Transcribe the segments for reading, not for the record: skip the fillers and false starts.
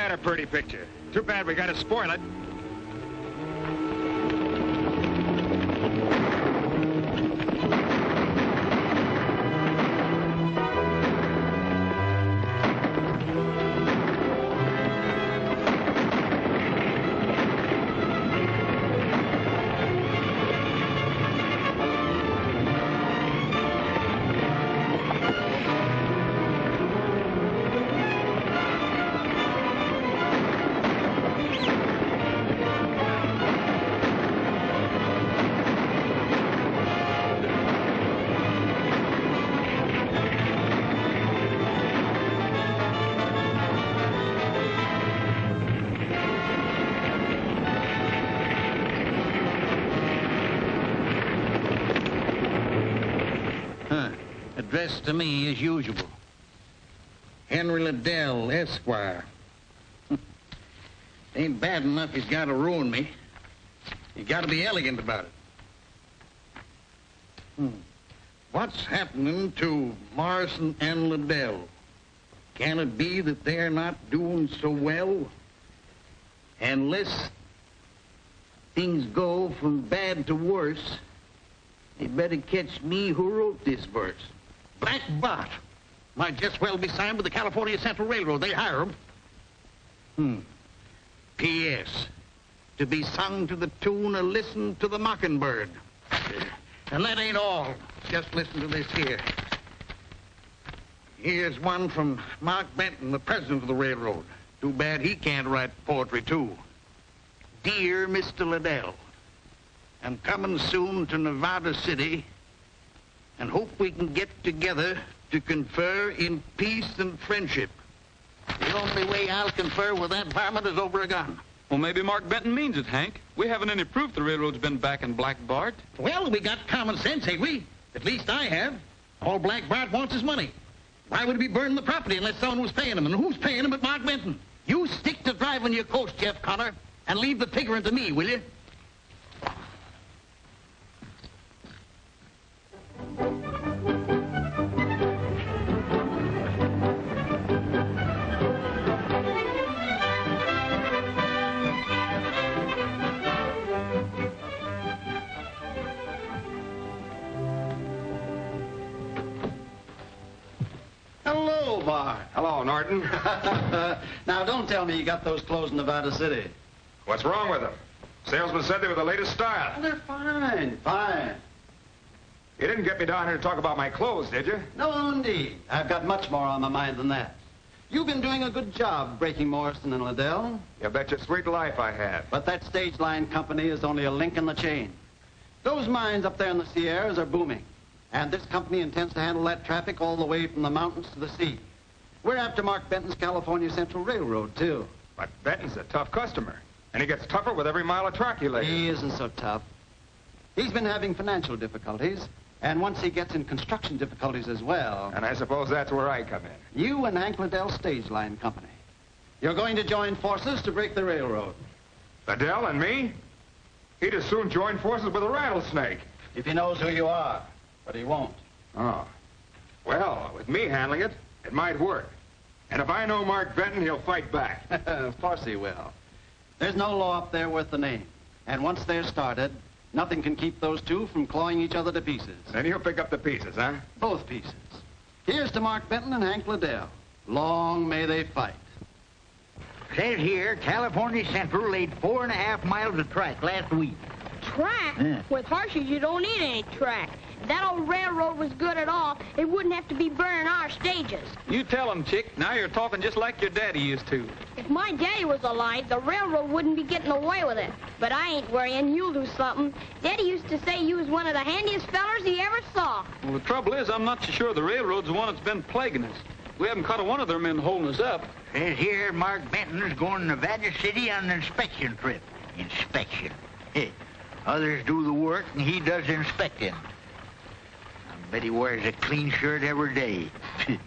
that a pretty picture? Too bad we gotta spoil it. Addressed to me as usual. Henry Liddell, Esquire. Ain't bad enough he's got to ruin me. You got to be elegant about it. What's happening to Morrison and Liddell? Can it be that they're not doing so well? Unless things go from bad to worse, they better catch me who wrote this verse. Black Bart might just well be signed with the California Central Railroad. They hire him. P.S. To be sung to the tune of Listen to the Mockingbird. And that ain't all. Just listen to this here. Here's one from Mark Benton, the president of the railroad. Too bad he can't write poetry, too. Dear Mr. Liddell, I'm coming soon to Nevada City and hope we can get together to confer in peace and friendship. The only way I'll confer with that varmint is over a gun. Well, maybe Mark Benton means it, Hank. We haven't any proof the railroad's been backing Black Bart. Well, we got common sense, ain't we? At least I have. All Black Bart wants is money. Why would he be burning the property unless someone was paying him? And who's paying him but Mark Benton? You stick to driving your coast, Jeff Connor, and leave the figuring to me, will you? Hello, Bart. Hello, Norton. Now, don't tell me you got those clothes in Nevada City. What's wrong with them? Salesman said they were the latest style. Well, they're fine, fine. You didn't get me down here to talk about my clothes, did you? No, indeed. I've got much more on my mind than that. You've been doing a good job breaking Morrison and Liddell. You bet your sweet life I have. But that stage line company is only a link in the chain. Those mines up there in the Sierras are booming. And this company intends to handle that traffic all the way from the mountains to the sea. We're after Mark Benton's California Central Railroad, too. But Benton's a tough customer. And he gets tougher with every mile of track he lays. He isn't so tough. He's been having financial difficulties. And once he gets in construction difficulties as well. And I suppose that's where I come in. You and Hank Liddell Stage Line Company. You're going to join forces to break the railroad. Liddell and me? He'd as soon join forces with a rattlesnake. If he knows who you are. But he won't. Oh. Well, with me handling it, it might work. And if I know Mark Benton, he'll fight back. Of course he will. There's no law up there worth the name. And once they're started, nothing can keep those two from clawing each other to pieces. Then he'll pick up the pieces, huh? Both pieces. Here's to Mark Benton and Hank Liddell. Long may they fight. Says here, California Central laid 4.5 miles of track last week. Track? Yeah. With horses, you don't need any track. If that old railroad was good at all, it wouldn't have to be burning our stages. You tell him, chick. Now you're talking just like your daddy used to. If my daddy was alive, the railroad wouldn't be getting away with it. But I ain't worrying. You'll do something. Daddy used to say you was one of the handiest fellers he ever saw. Well, the trouble is, I'm not so sure the railroad's the one that's been plaguing us. We haven't caught one of their men holding us up. Says here, Mark Benton's going to Nevada City on an inspection trip. Inspection. Hey, others do the work and he does the inspecting. I bet he wears a clean shirt every day.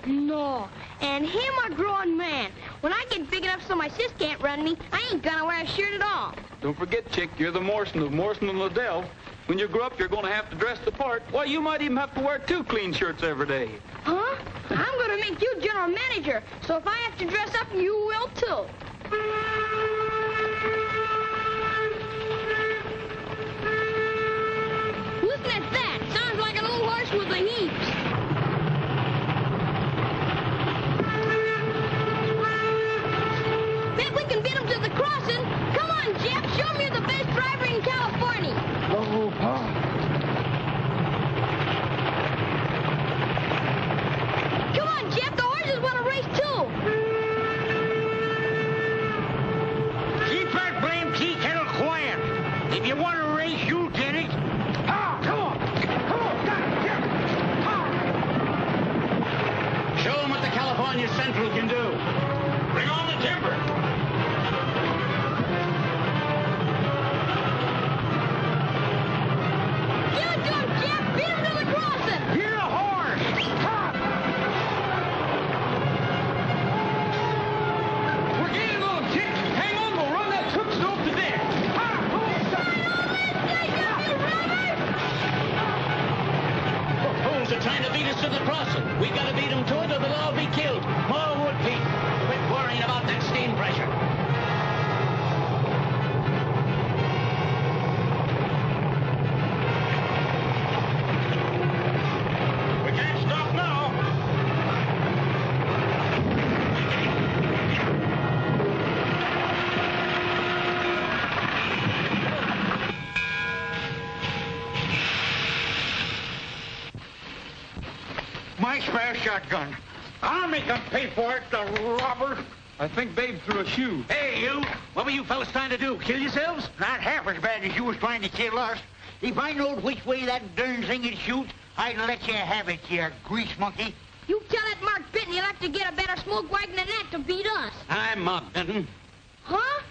No. And him a grown man. When I get big enough so my sis can't run me, I ain't gonna wear a shirt at all. Don't forget, chick, you're the Morrison of Morrison and Liddell. When you grow up, you're going to have to dress the part. Why, you might even have to wear 2 clean shirts every day. Huh? I'm gonna make you general manager, so if I have to dress up, you will too. Listen at that. Sounds like an old horse with the heaps. Bet we can beat him to the crossing. Come on, Jeff. Show me you're the best driver in California. Oh, Pa. Come on, Jeff. The horses want to race, too. Keep that blame tea kettle quiet. If you want to race, you'll get it. Ah, come on. Come on, got it, Jeff. Ah. Show them what the California Central can do. Bring on the timber. Give it to him, Jeff. Beat him to the crossing. You're a horse. Ah. We're gaining on him, Chick. Hang on, we'll run that cook stove to death. Fools are trying to beat us to the crossing. We gotta beat them to it or they'll all be killed. More wood, Pete. Quit worrying about that steam pressure. We can't stop now. My spare shotgun. I'll make them pay for it, the robber. I think Babe threw a shoe. Hey, you. What were you fellas trying to do? Kill yourselves? Not half as bad as you was trying to kill us. If I knowed which way that darn thing would shoot, I'd let you have it, you grease monkey. You tell that Mark Benton he'll have to get a better smoke wagon than that to beat us. I'm Mark Benton. Huh?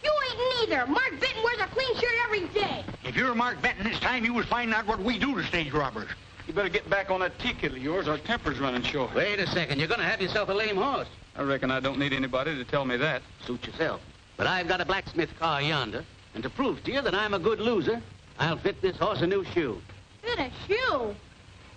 You ain't neither. Mark Benton wears a clean shirt every day. If you're Mark Benton, it's time you was finding out what we do to stage robbers. You better get back on that tea kettle of yours. Our temper's running short. Wait a second. You're going to have yourself a lame horse. I reckon I don't need anybody to tell me that. Suit yourself. But I've got a blacksmith car yonder, and to prove to you that I'm a good loser, I'll fit this horse a new shoe. Fit a shoe?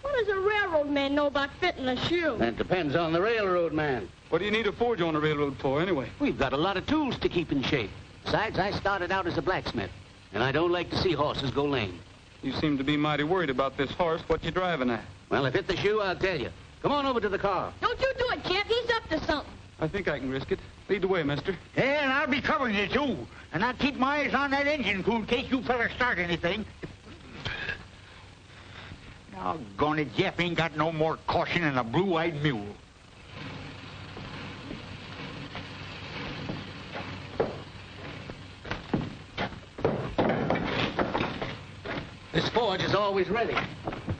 What does a railroad man know about fitting a shoe? That depends on the railroad man. What do you need a forge on the railroad for, anyway? We've got a lot of tools to keep in shape. Besides, I started out as a blacksmith, and I don't like to see horses go lame. You seem to be mighty worried about this horse. What you driving at? Well, if it's the shoe, I'll tell you. Come on over to the car. Don't you do it, Jeff. He's up to something. I think I can risk it. Lead the way, mister. Yeah, and I'll be covering you, too. And I'll keep my eyes on that engine, cool, in case you fellas start anything. Doggone it, Jeff ain't got no more caution than a blue-eyed mule. This forge is always ready.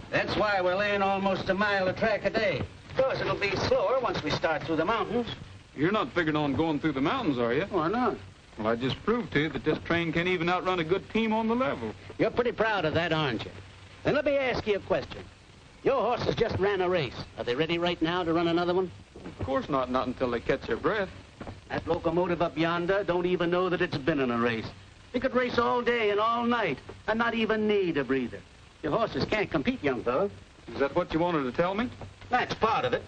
That's why we're laying almost a mile of track a day. Of course, it'll be slower once we start through the mountains. You're not figuring on going through the mountains, are you? Why not? Well, I just proved to you that this train can't even outrun a good team on the level. You're pretty proud of that, aren't you? Then let me ask you a question. Your horses just ran a race. Are they ready right now to run another one? Of course not until they catch their breath. That locomotive up yonder don't even know that it's been in a race. It could race all day and all night and not even need a breather. Your horses can't compete, young fellow. Is that what you wanted to tell me? That's part of it.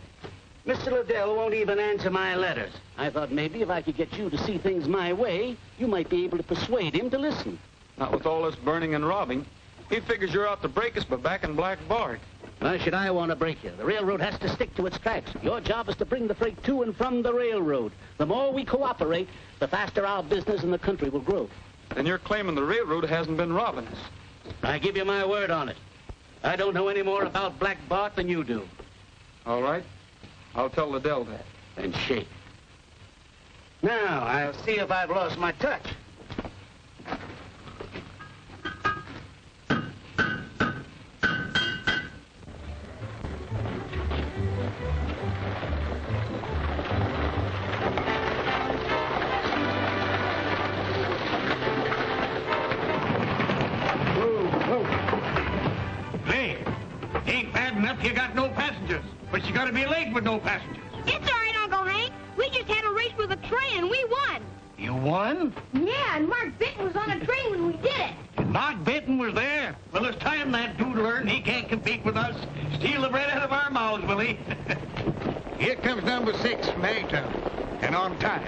Mr. Liddell won't even answer my letters. I thought maybe if I could get you to see things my way, you might be able to persuade him to listen. Not with all this burning and robbing. He figures you're out to break us by backing Black Bart. Why should I want to break you? The railroad has to stick to its tracks. Your job is to bring the freight to and from the railroad. The more we cooperate, the faster our business in the country will grow. Then you're claiming the railroad hasn't been robbing us. I give you my word on it. I don't know any more about Black Bart than you do. All right. I'll tell Liddell that. Then shake. Now, I'll see if I've lost my touch. You got no passengers, but you gotta be late with no passengers. It's all right, Uncle Hank. We just had a race with a train, and we won. You won? Yeah, and Mark Benton was on the train when we did it. And Mark Benton was there? Well, it's time that dude learned he can't compete with us. Steal the bread out of our mouths, will he? Here comes number 6 from Hangtown, and on time.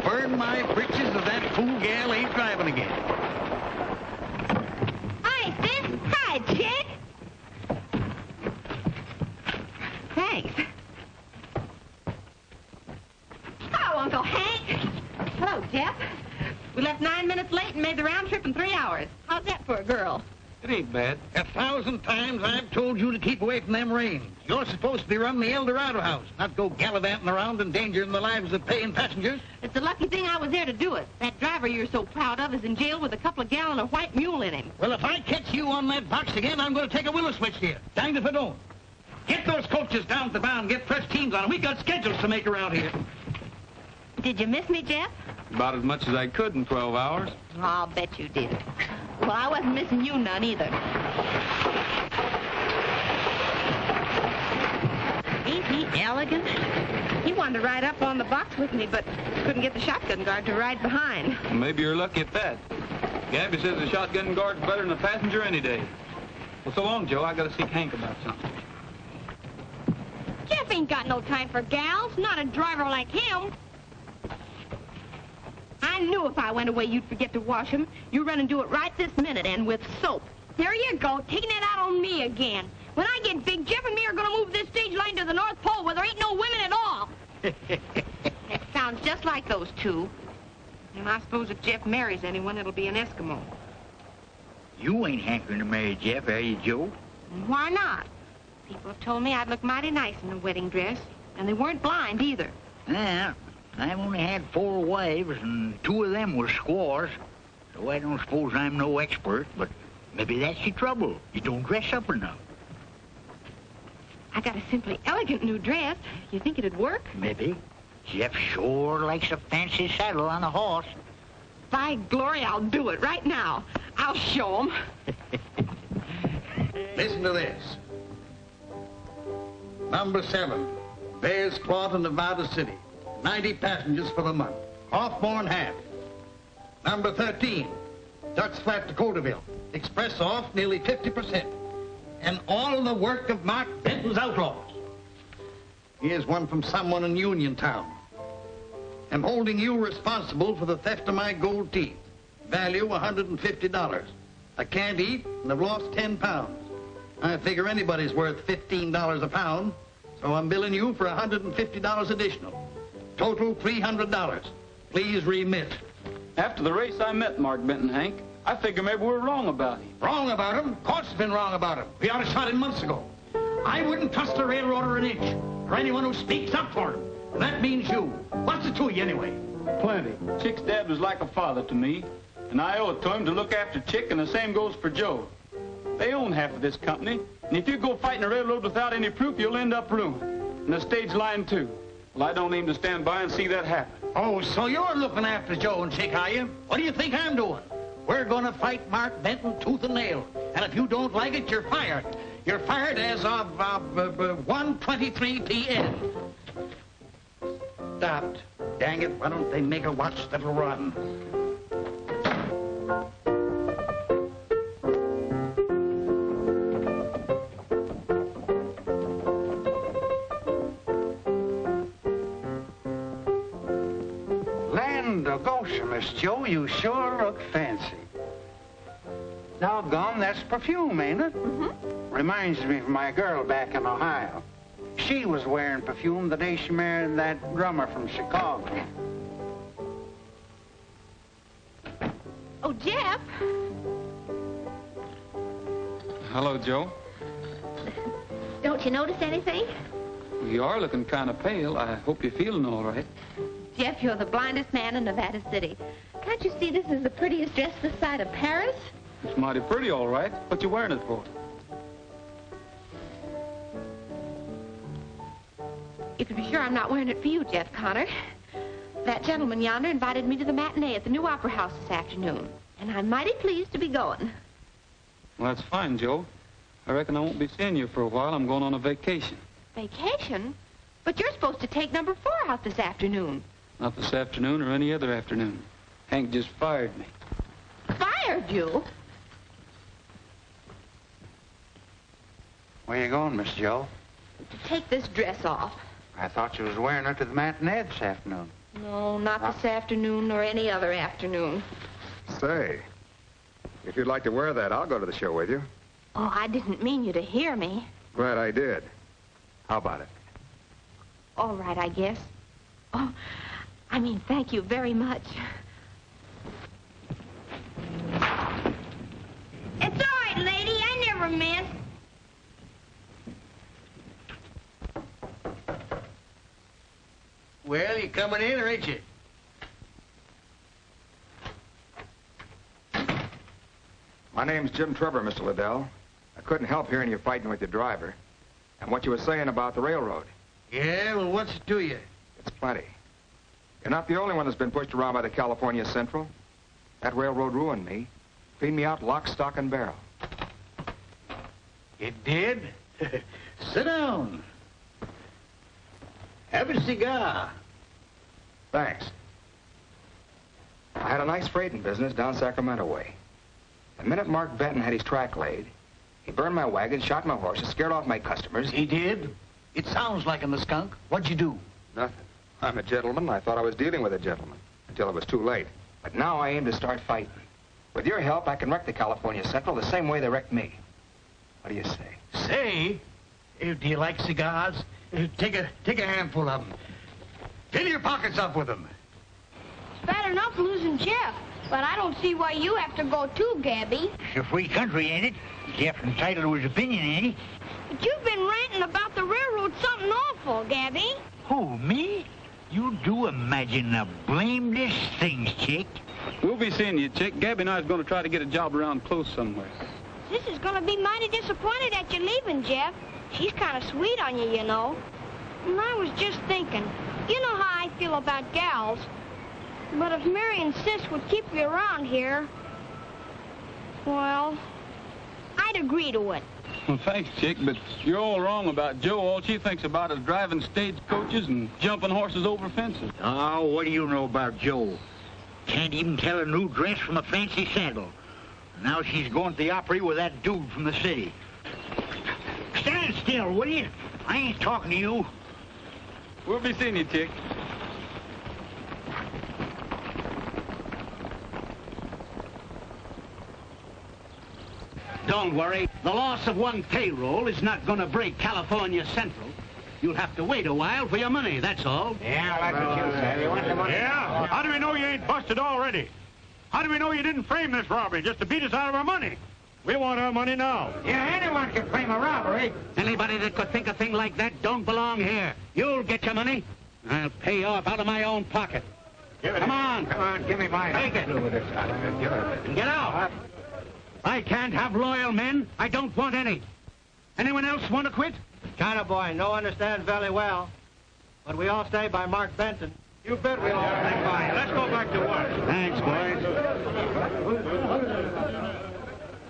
Burn my britches if that fool gal ain't driving again. Hi, sis. Hi, chick. Thanks. Hello, Uncle Hank. Hello, Jeff. We left 9 minutes late and made the round trip in 3 hours. How's that for a girl? It ain't bad. 1,000 times I've told you to keep away from them rains. You're supposed to be running the El Dorado house, not go gallivanting around endangering the lives of paying passengers. It's a lucky thing I was there to do it. That driver you're so proud of is in jail with a couple of gallon of white mule in him. Well, if I catch you on that box again, I'm going to take a willow switch to you. Danged if I don't. Get those coaches down to the bound, get fresh teams on them. We got schedules to make around here. Did you miss me, Jeff? About as much as I could in 12 hours. Oh, I'll bet you did. Well, I wasn't missing you none either. Ain't he elegant? He wanted to ride up on the box with me, but couldn't get the shotgun guard to ride behind. Maybe you're lucky at that. Gabby says the shotgun guard's better than a passenger any day. Well, so long, Joe. I got to see Hank about something. Jeff ain't got no time for gals, not a driver like him. I knew if I went away you'd forget to wash them. You run and do it right this minute, and with soap. There you go, taking it out on me again. When I get big, Jeff and me are going to move this stage line to the North Pole where there ain't no women at all. It sounds just like those two. And I suppose if Jeff marries anyone, it'll be an Eskimo. You ain't hankering to marry Jeff, are you, Joe? And why not? People have told me I'd look mighty nice in a wedding dress, and they weren't blind either. Yeah, I've only had 4 wives, and 2 of them were squaws. So I don't suppose I'm no expert, but maybe that's your trouble. You don't dress up enough. I got a simply elegant new dress. You think it'd work? Maybe. Jeff sure likes a fancy saddle on a horse. By glory, I'll do it right now. I'll show 'em. Listen to this. Number 7, Bear's Claw to Nevada City. 90 passengers for the month. Off more than half. Number 13, Ducks Flat to Coulterville. Express off nearly 50%. And all of the work of Mark Benton's Outlaws. Here's one from someone in Uniontown. I'm holding you responsible for the theft of my gold teeth. Value $150. I can't eat and I've lost 10 pounds. I figure anybody's worth $15 a pound, so I'm billing you for $150 additional. Total $300. Please remit. After the race, I met Mark Benton, Hank. I figure maybe we're wrong about him. Wrong about him? Of course it's been wrong about him. We ought to shot him months ago. I wouldn't trust a railroader an inch, or anyone who speaks up for him. And that means you. What's it to you anyway? Plenty. Chick's dad was like a father to me, and I owe it to him to look after Chick, and the same goes for Joe. They own half of this company, and if you go fighting a railroad without any proof, you'll end up ruined. And the stage line, too. Well, I don't aim to stand by and see that happen. Oh, so you're looking after Joe and Chick, are you? What do you think I'm doing? We're going to fight Mark Benton tooth and nail. And if you don't like it, you're fired. You're fired as of 1:23 p.m. Stopped. Dang it, why don't they make a watch that'll run? Land of Goshen, Miss Joe, you sure look fancy. Doggone, that's perfume, ain't it? Mm-hmm. Reminds me of my girl back in Ohio. She was wearing perfume the day she married that drummer from Chicago. Oh, Jeff. Hello, Joe. Don't you notice anything? You are looking kind of pale. I hope you're feeling all right. Jeff, you're the blindest man in Nevada City. Can't you see this is the prettiest dress this side of Paris? It's mighty pretty, all right. What you wearing it for? You can be sure I'm not wearing it for you, Jeff Connor. That gentleman yonder invited me to the matinee at the new opera house this afternoon, and I'm mighty pleased to be going. Well, that's fine, Joe. I reckon I won't be seeing you for a while. I'm going on a vacation. Vacation? But you're supposed to take number 4 out this afternoon. Not this afternoon or any other afternoon. Hank just fired me. Fired you? Where you going, Miss Joe? To take this dress off. I thought you was wearing her to the matinee this afternoon. No, not this afternoon nor any other afternoon. Say, if you'd like to wear that, I'll go to the show with you. Oh, I didn't mean you to hear me. Glad I did. How about it? All right, I guess. Oh, I mean, thank you very much. It's all right, lady. I never miss. Well, you coming in, or ain't you? My name's Jim Trevor, Mr. Liddell. I couldn't help hearing you fighting with your driver. And what you were saying about the railroad. Yeah, well, what's it to you? It's plenty. You're not the only one that's been pushed around by the California Central. That railroad ruined me. Cleaned me out lock, stock, and barrel. It did? Sit down. Have a cigar. Thanks. I had a nice freighting business down Sacramento way. The minute Mark Benton had his track laid, he burned my wagon, shot my horses, scared off my customers. He did? It sounds like him, the skunk. What'd you do? Nothing. I'm a gentleman, and I thought I was dealing with a gentleman until it was too late. But now I aim to start fighting. With your help, I can wreck the California Central the same way they wrecked me. What do you say? Say? Do you like cigars? Take a handful of them. Fill your pockets up with them. It's bad enough losing Jeff, but I don't see why you have to go too, Gabby. It's a free country, ain't it? Jeff's entitled to his opinion, ain't he? But you've been ranting about the railroad something awful, Gabby. Who, me? You do imagine the blamedest things, chick. We'll be seeing you, Chick. Gabby and I is going to try to get a job around close somewhere. This is going to be mighty disappointed at you leaving, Jeff. She's kind of sweet on you, you know. And I was just thinking, you know how I feel about gals. But if Mary and Sis would keep you around here, well, I'd agree to it. Well, thanks, Chick, but you're all wrong about Jo. All she thinks about is driving stagecoaches and jumping horses over fences. Oh, what do you know about Jo? Can't even tell a new dress from a fancy sandal. Now she's going to the Opry with that dude from the city. Stand still, will you? I ain't talking to you. We'll be seeing you, Chick. Don't worry. The loss of one payroll is not going to break California Central. You'll have to wait a while for your money, that's all. Yeah, that's what you said. You want the money? Yeah? How do we know you ain't busted already? How do we know you didn't frame this robbery just to beat us out of our money? We want our money now. Yeah, anyone can frame a robbery. Anybody that could think a thing like that don't belong here. You'll get your money. I'll pay you off out of my own pocket. Come on. Come on, give me mine. Take it. And get out. I can't have loyal men. I don't want any. Anyone else want to quit? China boy, no understands very well. But we all stay by Mark Benton. You bet we all stay by. Let's go back to work. Thanks, boys.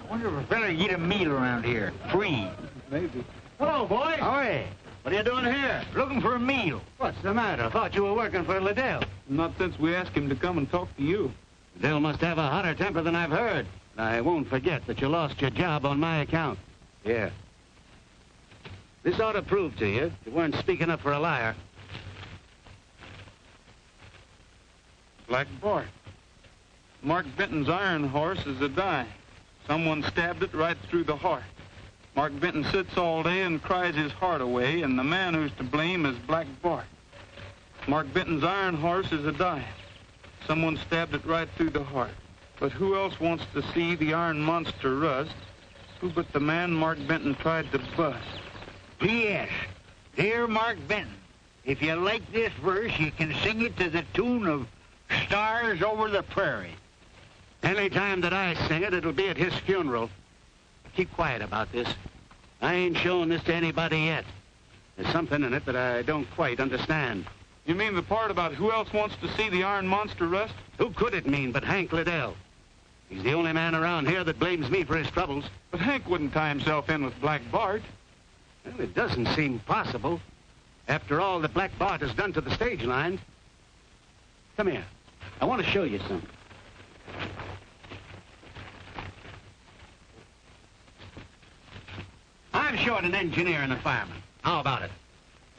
I wonder if a fella get a meal around here. Free. Maybe. Hello, boy. Ahoy. What are you doing here? Looking for a meal. What's the matter? Thought you were working for Liddell. Not since we asked him to come and talk to you. Liddell must have a hotter temper than I've heard. I won't forget that you lost your job on my account. Yeah. This ought to prove to you you weren't speaking up for a liar. Black Bart. Mark Benton's iron horse is a die. Someone stabbed it right through the heart. Mark Benton sits all day and cries his heart away, and the man who's to blame is Black Bart. Mark Benton's iron horse is a die. Someone stabbed it right through the heart. But who else wants to see the iron monster rust? Who but the man Mark Benton tried to bust? P.S. Dear Mark Benton, if you like this verse, you can sing it to the tune of Stars Over the Prairie. Any time that I sing it, it'll be at his funeral. Keep quiet about this. I ain't showing this to anybody yet. There's something in it that I don't quite understand. You mean the part about who else wants to see the iron monster rust? Who could it mean but Hank Liddell? He's the only man around here that blames me for his troubles. But Hank wouldn't tie himself in with Black Bart. Well, it doesn't seem possible. After all that Black Bart has done to the stage line. Come here. I want to show you something. I'm short an engineer and a fireman. How about it?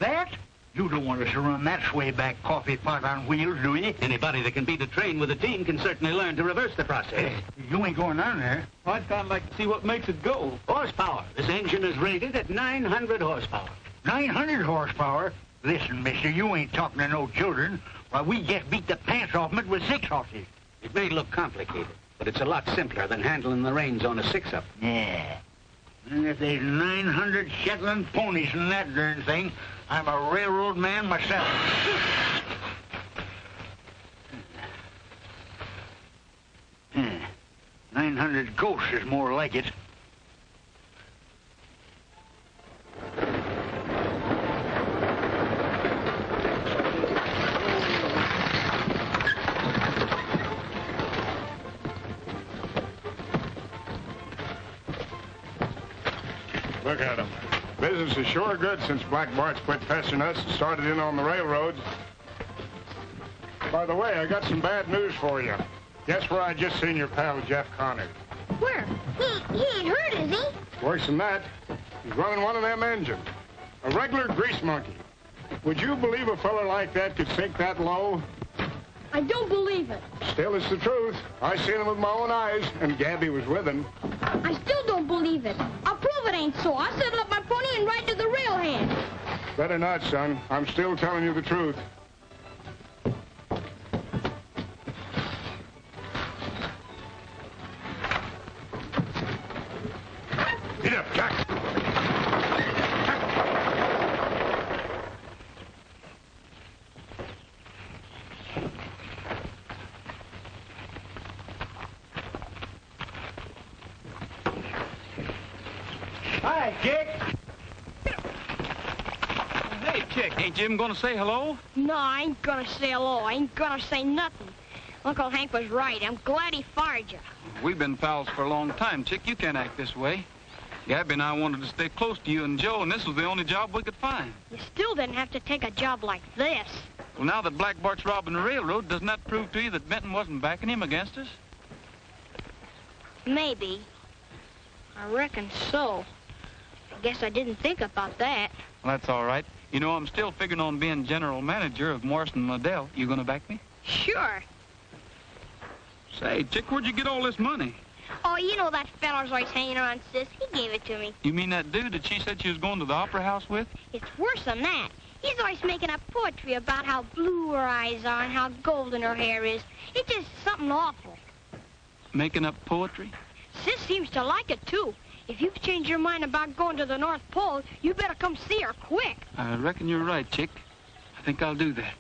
That? You don't want us to run that swayback coffee pot on wheels, do you? Anybody that can beat a train with a team can certainly learn to reverse the process. Hey, you ain't going down there. I'd kind of like to see what makes it go. Horsepower. This engine is rated at 900 horsepower. 900 horsepower? Listen, mister, you ain't talking to no children. Why, we just beat the pants off 'em with 6 horses. It may look complicated, but it's a lot simpler than handling the reins on a 6-up. Yeah. And if there's 900 Shetland ponies in that darn thing, I'm a railroad man myself. 900 ghosts is more like it. Look at him. Business is sure good since Black Bart's quit pestering us and started in on the railroads. By the way, I got some bad news for you. Guess where I just seen your pal, Jeff Connor? Where? He ain't hurt, is he? Worse than that, he's running one of them engines. A regular grease monkey. Would you believe a fella like that could sink that low? I don't believe it. Still, it's the truth. I seen him with my own eyes, and Gabby was with him. I still don't believe it. I'll prove it ain't so. I'll settle up my pony and ride to the rail hand. Better not, son. I'm still telling you the truth. Get up, Jack. Hi, Chick. Hey, Chick, ain't Jim gonna say hello? No, I ain't gonna say hello. I ain't gonna say nothing. Uncle Hank was right. I'm glad he fired you. We've been pals for a long time, Chick. You can't act this way. Gabby and I wanted to stay close to you and Joe, and this was the only job we could find. You still didn't have to take a job like this. Well, now that Black Bart's robbing the railroad, doesn't that prove to you that Benton wasn't backing him against us? Maybe. I reckon so. I guess I didn't think about that. Well, that's all right. You know, I'm still figuring on being general manager of Morrison and Liddell. You gonna back me? Sure. Say, Chick, where'd you get all this money? Oh, you know that feller's always hanging around Sis. He gave it to me. You mean that dude that she said she was going to the opera house with? It's worse than that. He's always making up poetry about how blue her eyes are and how golden her hair is. It's just something awful. Making up poetry? Sis seems to like it, too. If you've changed your mind about going to the North Pole, you better come see her quick. I reckon you're right, Chick. I think I'll do that.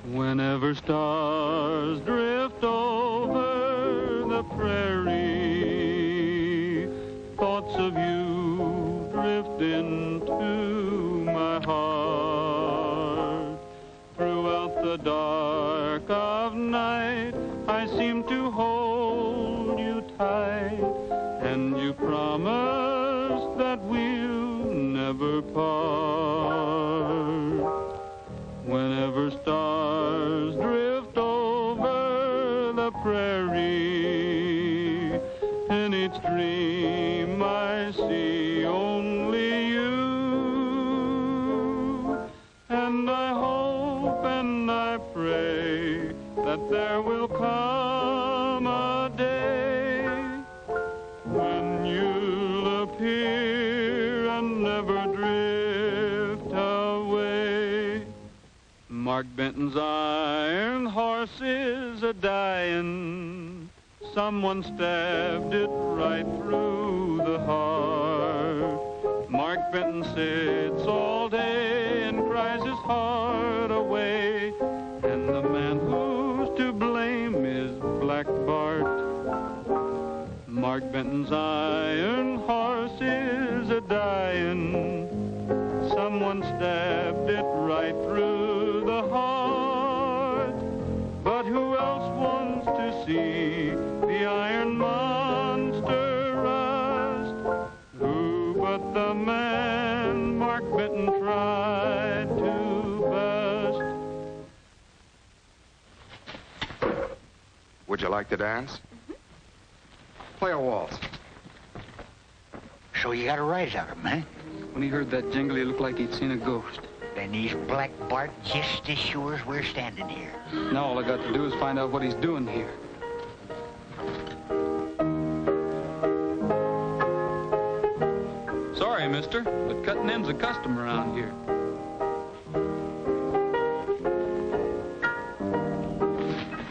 Whenever stars drift over the prairie, thoughts of you drift into my heart. Throughout the dark of night, I seem to hold you tight, and you promise that we'll never part. Whenever stars drift over the prairie, in each dream I see only you. And I hope and I pray that there will come a day when you'll appear and never drift away. Mark Benton's iron horse is a-dying. Someone stabbed it right through the heart. Mark Benton sits all day and cries his heart away. And the man who's to blame is Black Bart. Mark Benton's iron horse is a-dying. Someone stabbed it right through the heart. But who else wants to see the iron monster Would you like to dance? Play a waltz. So you got a rise out of him, eh? When he heard that jingle, he looked like he'd seen a ghost. Then he's Black Bart just as sure as we're standing here. Now all I got to do is find out what he's doing here. Sorry, mister, but cutting in's a custom around here.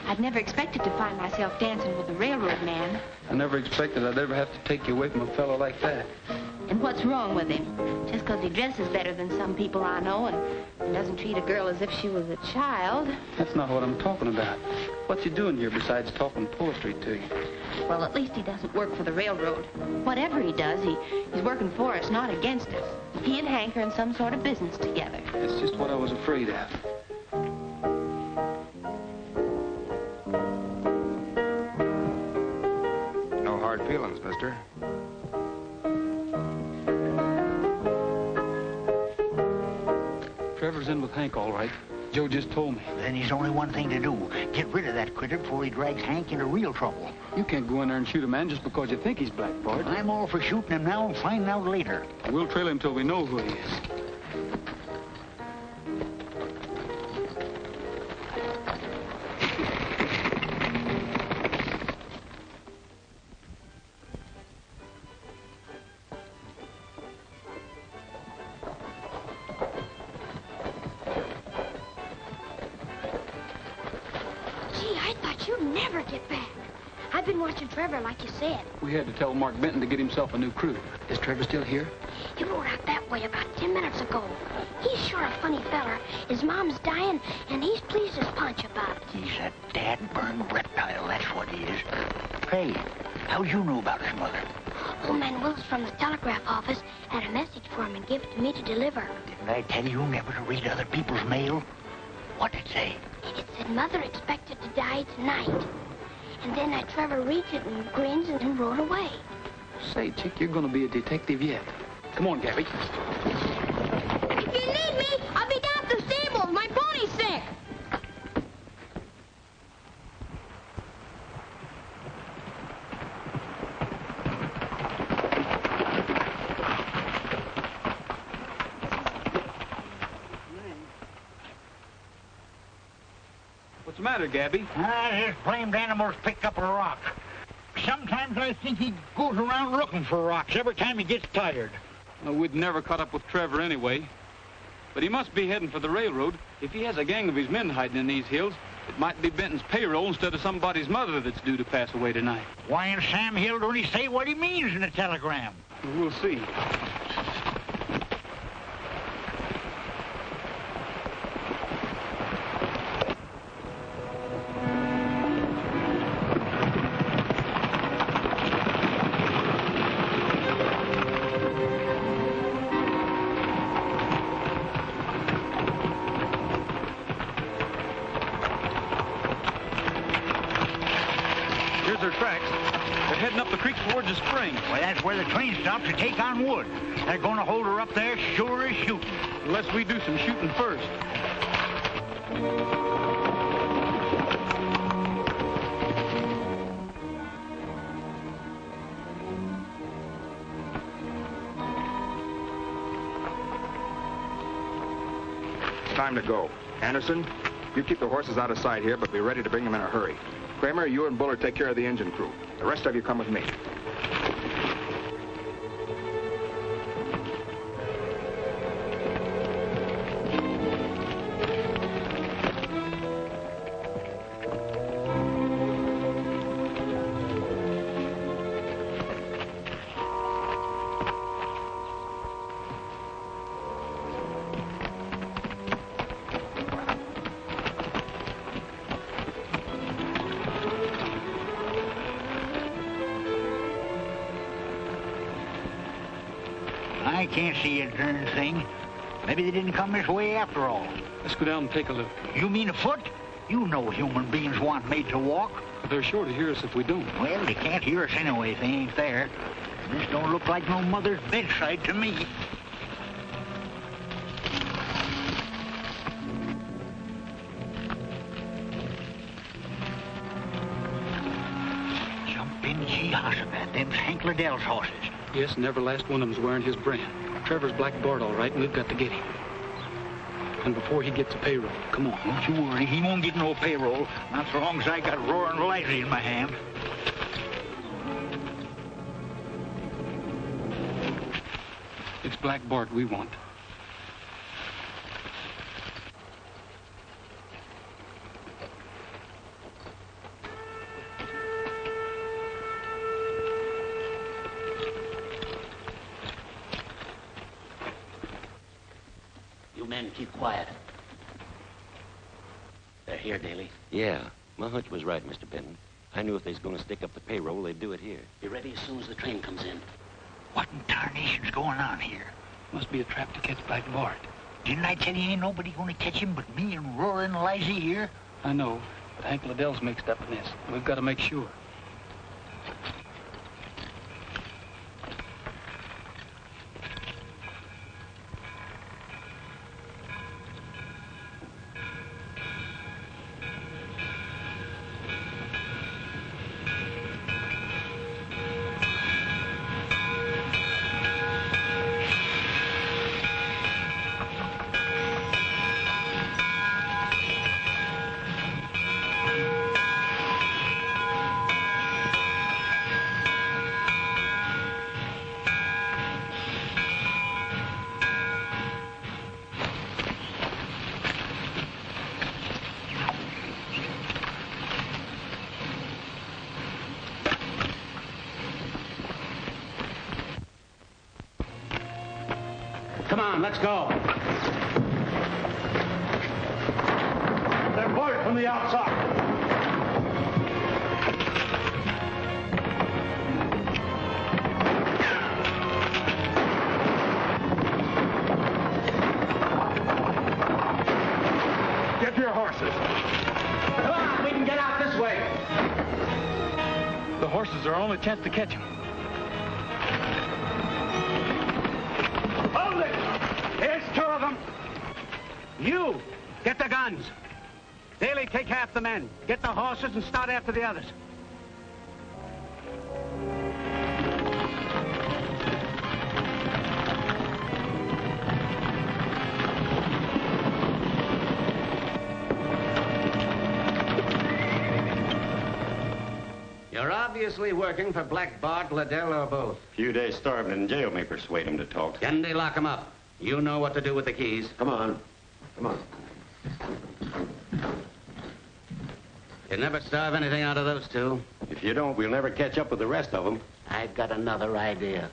I'd never expected to find myself dancing with a railroad man. I never expected I'd ever have to take you away from a fellow like that. And what's wrong with him? Just because he dresses better than some people I know and doesn't treat a girl as if she was a child. That's not what I'm talking about. What you doing here besides talking poetry to you? Well, at least he doesn't work for the railroad. Whatever he does, he's working for us, not against us. He and Hank are in some sort of business together. That's just what I was afraid of. No hard feelings, mister. Trevor's in with Hank, all right. Joe just told me. Then there's only one thing to do. Get rid of that critter before he drags Hank into real trouble. You can't go in there and shoot a man just because you think he's Black Bart. I'm all for shooting him now and finding out later. We'll trail him till we know who he is. Trevor, like you said. We had to tell Mark Benton to get himself a new crew. Is Trevor still here? He rode out that way about 10 minutes ago. He's sure a funny feller. His mom's dying, and he's pleased as punch about it. He's a dad-burned reptile, that's what he is. Hey, how'd you know about his mother? Old man Wills from the telegraph office had a message for him and gave it to me to deliver. Didn't I tell you never to read other people's mail? What'd it say? It said Mother expected to die tonight. And then Trevor reads it and grins and rode away. Say, chick, you're going to be a detective yet. Come on, Gabby. If you need me, I'll be down at the stables. My pony's sick. What's the matter, Gabby? This blamed animal's picked up a rock. Sometimes I think he goes around looking for rocks every time he gets tired. Well, we'd never caught up with Trevor anyway. But he must be heading for the railroad. If he has a gang of his men hiding in these hills, it might be Benton's payroll instead of somebody's mother that's due to pass away tonight. Why in Sam Hill don't he say what he means in the telegram? We'll see. To take on wood. They're going to hold her up there sure as shooting. Unless we do some shooting first. It's time to go. Anderson, you keep the horses out of sight here, but be ready to bring them in a hurry. Kramer, you and Bullard take care of the engine crew. The rest of you come with me. I can't see a darn thing. Maybe they didn't come this way after all. Let's go down and take a look. You mean afoot? You know human beings weren't made to walk. But they're sure to hear us if we don't. Well, they can't hear us anyway if they ain't there. This don't look like no mother's bedside to me. Gee, Hossabat, them's Hank Liddell's horses. Yes, and every last one of them's wearing his brand. Trevor's Black Bart, all right, and we've got to get him. And before he gets a payroll, come on. Don't you worry, he won't get no payroll, not so long as I got roaring Lizy in my hand. It's Black Bart we want. You men keep quiet. They're here, Daley. Yeah, my hunch was right, Mr. Benton. I knew if they was going to stick up the payroll, they'd do it here. Be ready as soon as the train comes in. What in tarnation's going on here? Must be a trap to catch Black Bart. Didn't I tell you ain't nobody gonna catch him but me and roaring Lizy here? I know, but Hank Liddell's mixed up in this. We've got to make sure. Come on, let's go. They're boarded from the outside. Get your horses. Come on, we can get out this way. The horses are our only chance to catch him. Hold it! Here's two of them. You, get the guns. Daley, take half the men. Get the horses and start after the others. You're obviously working for Black Bart, Liddell, or both. Few days starving in jail may persuade him to talk. Kennedy, lock him up. You know what to do with the keys. Come on. Come on. You never starve anything out of those two. If you don't, we'll never catch up with the rest of them. I've got another idea.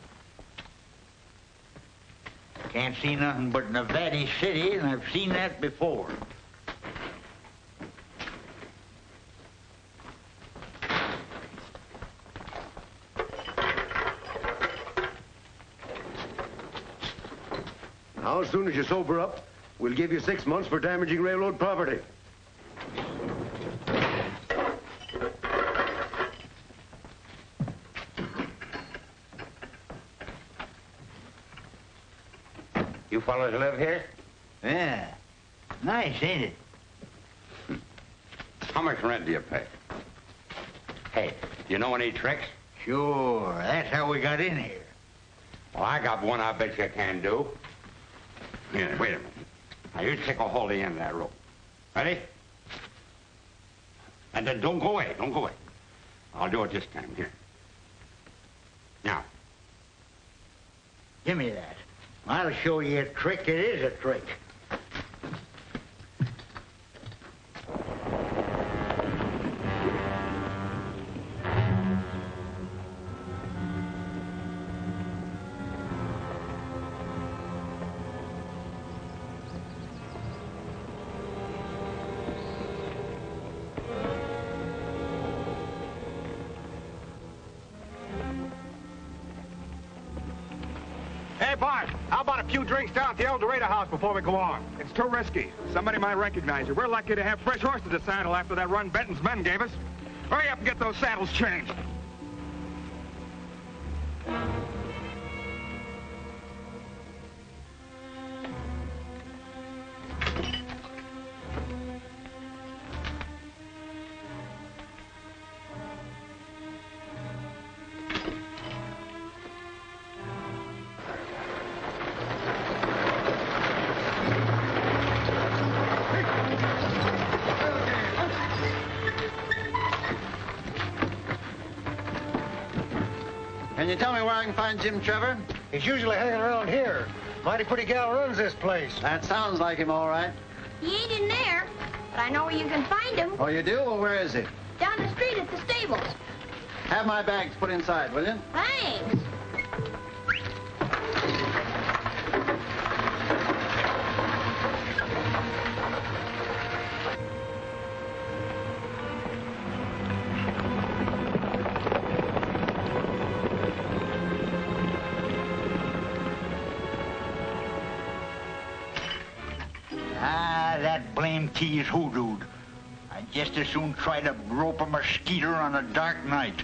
Can't see nothing but Nevada City, and I've seen that before. Now, as soon as you sober up, we'll give you 6 months for damaging railroad property. You fellas live here? Yeah. Nice, ain't it? How much rent do you pay? Hey, do you know any tricks? Sure. That's how we got in here. Well, I got one I bet you can do. Here, wait a minute. Now, you take a hold of the end of that rope. Ready? And then don't go away. Don't go away. I'll do it this time. Here. Now. Give me that. I'll show you a trick. It is a trick. Hey, Bart, how about a few drinks down at the El Dorado house before we go on? It's too risky. Somebody might recognize you. We're lucky to have fresh horses to saddle after that run Benton's men gave us. Hurry up and get those saddles changed. Can you tell me where I can find Jim Trevor? He's usually hanging around here. Mighty pretty gal runs this place. That sounds like him, all right. He ain't in there, but I know where you can find him. Oh, you do? Well, where is he? Down the street at the stables. Have my bags put inside, will you? Thanks. That blamed key is hoodooed. I'd just as soon try to rope a mosquito on a dark night.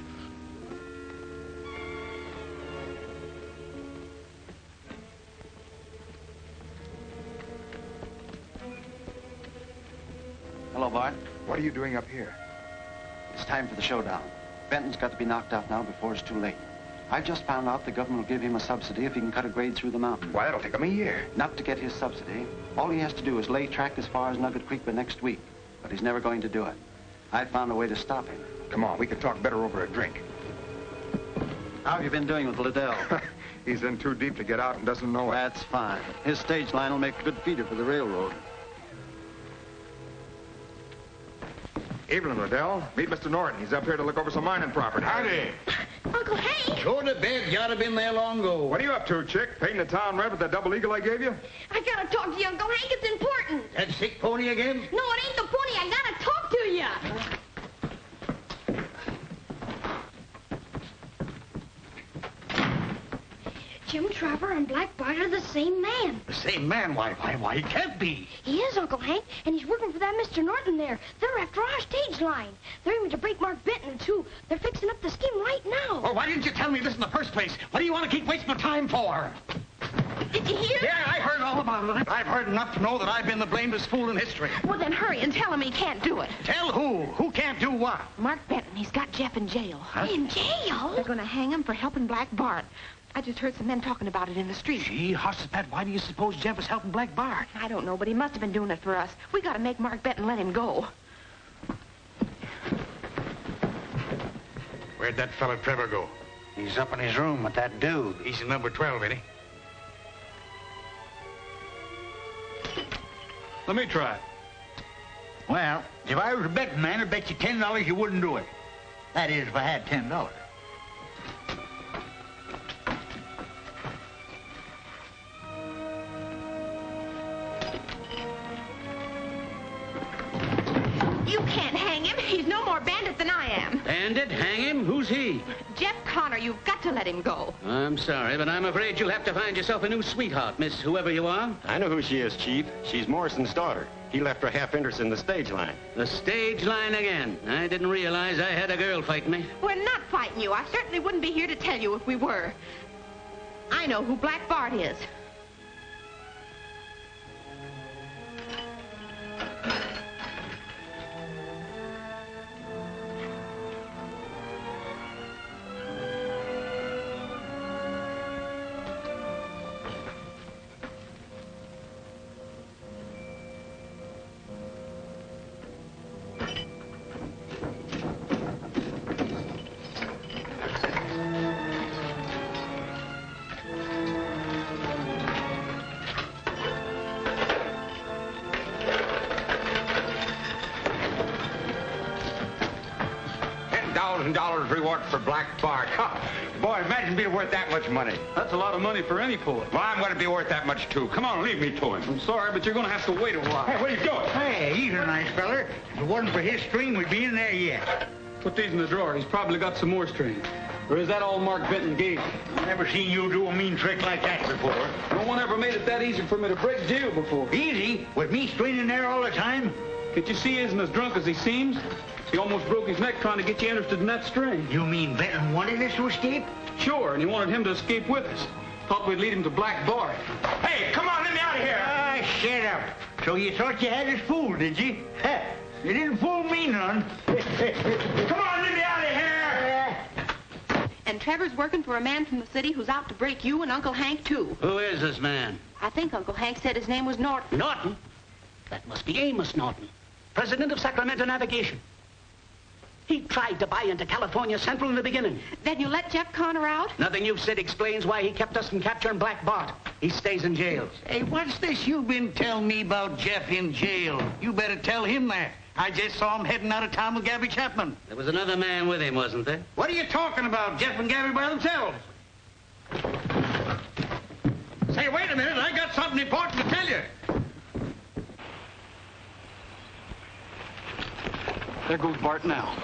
Hello, Bart. What are you doing up here? It's time for the showdown. Benton's got to be knocked out now before it's too late. I've just found out the government will give him a subsidy if he can cut a grade through the mountain. Why, that'll take him a year. Not to get his subsidy. All he has to do is lay track as far as Nugget Creek by next week. But he's never going to do it. I found a way to stop him. Come on, we can talk better over a drink. How have you been doing with Liddell? He's in too deep to get out and doesn't know it. That's fine. His stage line will make a good feeder for the railroad. Evening, Liddell. Meet Mr. Norton. He's up here to look over some mining property. Howdy. Uncle Hank! Go to bed. You ought to been there long ago. What are you up to, chick? Painting the town red with that double eagle I gave you? I gotta talk to you, Uncle Hank. It's important. That sick pony again? No, it ain't the pony. I gotta talk to you. Jim Trevor and Black Bart are the same man. The same man? Why, he can't be. He is, Uncle Hank, and he's working for that Mr. Norton there. They're after our stage line. They're aiming to break Mark Benton, too. They're fixing up the scheme right now. Well, why didn't you tell me this in the first place? What do you want to keep wasting my time for? Did you hear? Yeah, I heard all about it. I've heard enough to know that I've been the blamedest fool in history. Well, then hurry and tell him he can't do it. Tell who? Who can't do what? Mark Benton, he's got Jeff in jail. In jail? They're going to hang him for helping Black Bart. I just heard some men talking about it in the street. Gee, Hossipet, why do you suppose Jeff was helping Black Bart? I don't know, but he must have been doing it for us. We got to make Mark Benton let him go. Where'd that fella Trevor go? He's up in his room with that dude. He's in number 12, ain't he? Let me try it. Well, if I was a betting man, I'd bet you $10 you wouldn't do it. That is, if I had $10. You can't hang him. He's no more bandit than I am. Bandit? Hang him? Who's he? Jeff Connor, you've got to let him go. I'm sorry, but I'm afraid you'll have to find yourself a new sweetheart, Miss whoever you are. I know who she is, Chief. She's Morrison's daughter. He left her half interest in the stage line. The stage line again. I didn't realize I had a girl fighting me. We're not fighting you. I certainly wouldn't be here to tell you if we were. I know who Black Bart is. $10,000 reward for Black Bart. Boy, imagine being worth that much money. That's a lot of money for any poet. Well, I'm going to be worth that much, too. Come on, leave me to him. I'm sorry, but you're going to have to wait a while. Hey, where you going? Hey, he's a nice feller. If it wasn't for his string, we'd be in there yet. Put these in the drawer. He's probably got some more strings. Or is that all Mark Benton gave you? Never seen you do a mean trick like that before. No one ever made it that easy for me to break jail before. Easy? With me straining there all the time? Can't you see he isn't as drunk as he seems? He almost broke his neck trying to get you interested in that string. You mean Benton wanted us to escape? Sure, and he wanted him to escape with us. Thought we'd lead him to Black Bart. Hey, come on, let me out of here. Ah, shut up. So you thought you had us fooled, did you? Ha! You didn't fool me none. Come on, let me out of here. And Trevor's working for a man from the city who's out to break you and Uncle Hank, too. Who is this man? I think Uncle Hank said his name was Norton. Norton? That must be Amos Norton, president of Sacramento Navigation. He tried to buy into California Central in the beginning. Then you let Jeff Connor out? Nothing you've said explains why he kept us from capturing Black Bart. He stays in jail. Hey, what's this you've been telling me about Jeff in jail? You better tell him that. I just saw him heading out of town with Gabby Chapman. There was another man with him, wasn't there? What are you talking about? Jeff and Gabby by themselves. Say, wait a minute. I got something important to tell you. There goes Bart now.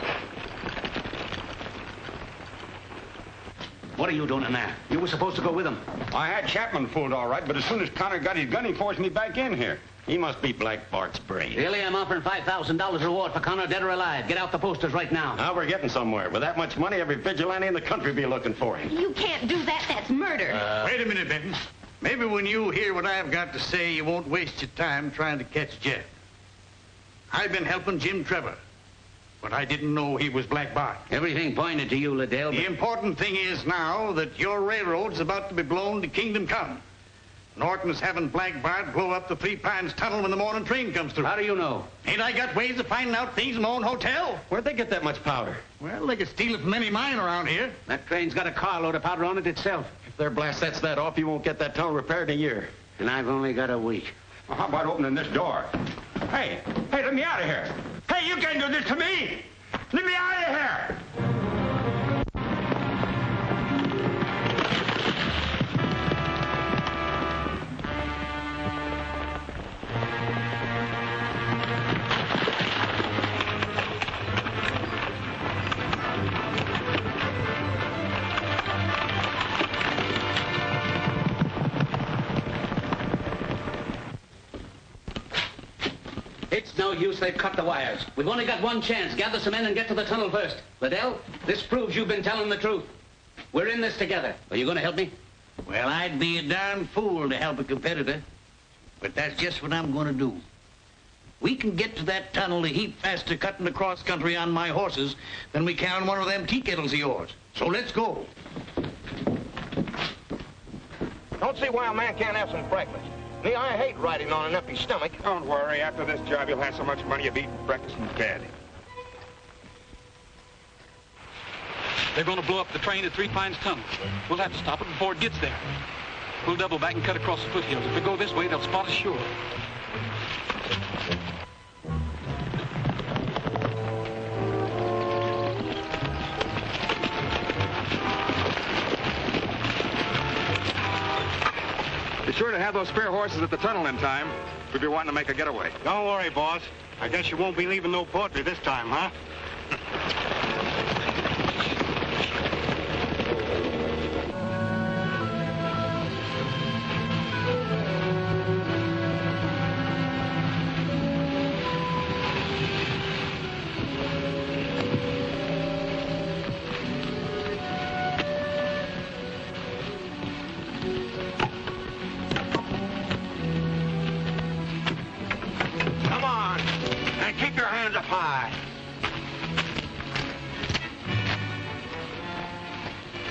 What are you doing in there? You were supposed to go with him. I had Chapman fooled all right, but as soon as Connor got his gun, he forced me back in here. He must be Black Bart's brain. Really, I'm offering $5,000 reward for Connor, dead or alive. Get out the posters right now. Now we're getting somewhere. With that much money, every vigilante in the country will be looking for him. You can't do that. That's murder. Wait a minute, Benton. Maybe when you hear what I've got to say, you won't waste your time trying to catch Jeff. I've been helping Jim Trevor, but I didn't know he was Black Bart. Everything pointed to you, Liddell. The important thing is now that your railroad's about to be blown to kingdom come. Norton's having Black Bart blow up the Three Pines Tunnel when the morning train comes through. How do you know? Ain't I got ways of finding out things in my own hotel? Where'd they get that much powder? Well, they could steal it from any mine around here. That train's got a carload of powder on it itself. If their blast sets that off, you won't get that tunnel repaired in a year. And I've only got a week. Well, how about opening this door? Hey, let me out of here. Hey, you can't do this to me. Let me out of here. It's no use. They've cut the wires. We've only got one chance. Gather some men and get to the tunnel first. Liddell, this proves you've been telling the truth. We're in this together. Are you going to help me? Well, I'd be a darn fool to help a competitor. But that's just what I'm going to do. We can get to that tunnel a heap faster cutting across country on my horses than we can on one of them tea kettles of yours. So let's go. Don't see why a man can't have some breakfast. Me, I hate riding on an empty stomach. Don't worry. After this job, you'll have so much money you'll be eating breakfast in bed. They're going to blow up the train at Three Pines Tunnel. We'll have to stop it before it gets there. We'll double back and cut across the foothills. If we go this way, they'll spot us sure. Be sure to have those spare horses at the tunnel in time. We'll be wanting to make a getaway. Don't worry, boss. I guess you won't be leaving no poetry this time, huh?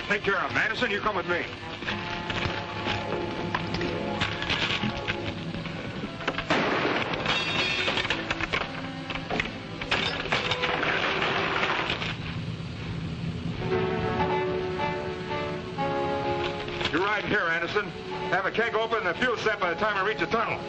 Take care of him. Madison, you come with me. You're riding here, Anderson. Have a keg open and a fuel set by the time I reach the tunnel.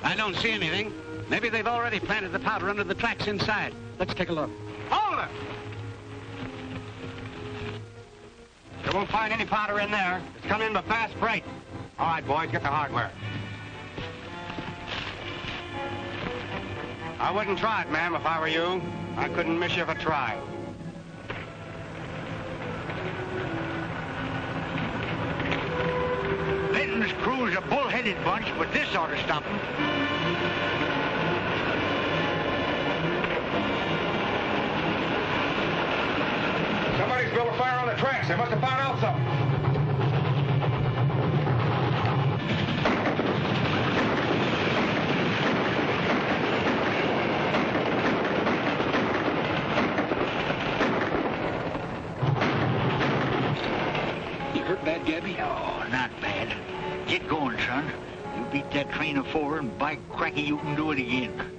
I don't see anything. Maybe they've already planted the powder under the tracks inside. Let's take a look. Hold it! You won't find any powder in there. It's coming in by fast freight. All right, boys, get the hardware. I wouldn't try it, ma'am, if I were you. I couldn't miss you if I tried. Benton's crew's a bull-headed bunch, but this ought to stop them. built a fire on the tracks. They must have found out something. You hurt bad, Gabby? Oh, not bad. Get going, son. You beat that train of 4, and by cracky, you can do it again.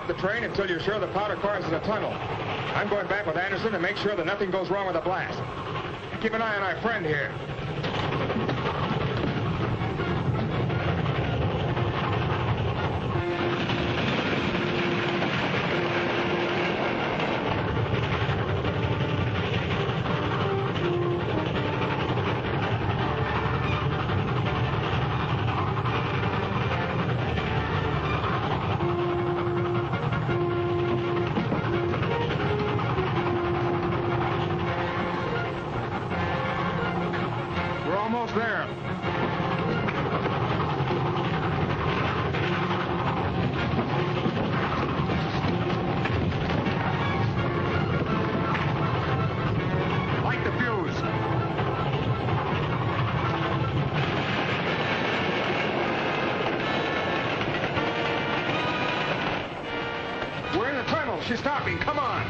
The train until you're sure the powder car's in the tunnel. I'm going back with Anderson to make sure that nothing goes wrong with the blast. Keep an eye on our friend here. She's stopping. Come on.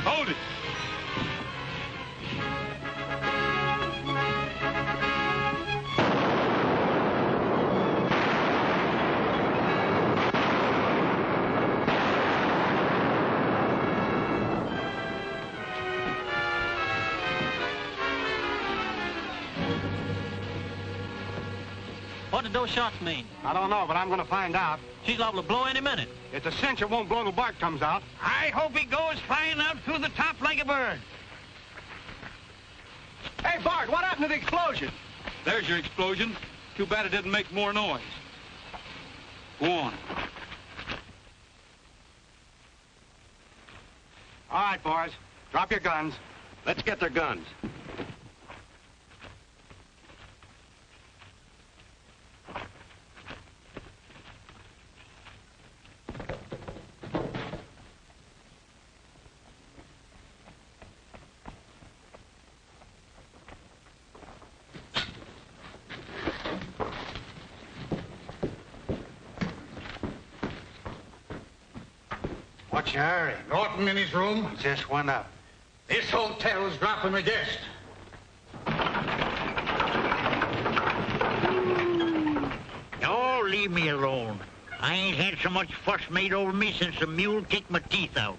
Hold it. What did those shots mean? I don't know, but I'm going to find out. She's liable to blow any minute. It's a cinch it won't blow till Bart comes out. I hope he goes flying out through the top like a bird. Hey, Bart, what happened to the explosion? There's your explosion. Too bad it didn't make more noise. Go on. All right, boys. Drop your guns. Let's get their guns. What's your hurry? Norton in his room. He just went up. This hotel's dropping a guest. Oh, leave me alone. I ain't had so much fuss made over me since the mule kicked my teeth out.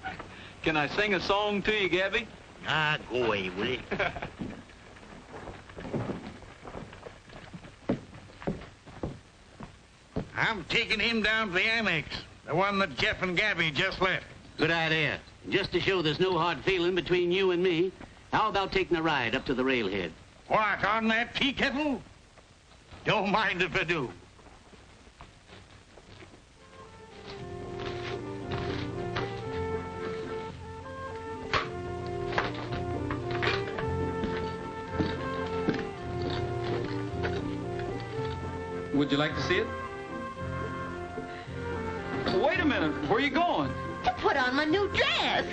Can I sing a song to you, Gabby? Ah, go away, will you? I'm taking him down to the annex, the one that Jeff and Gabby just left. Good idea. Just to show there's no hard feeling between you and me, how about taking a ride up to the railhead? What, on that tea kettle? Don't mind if I do. Would you like to see it? Wait a minute. Where are you going? To put on my new dress.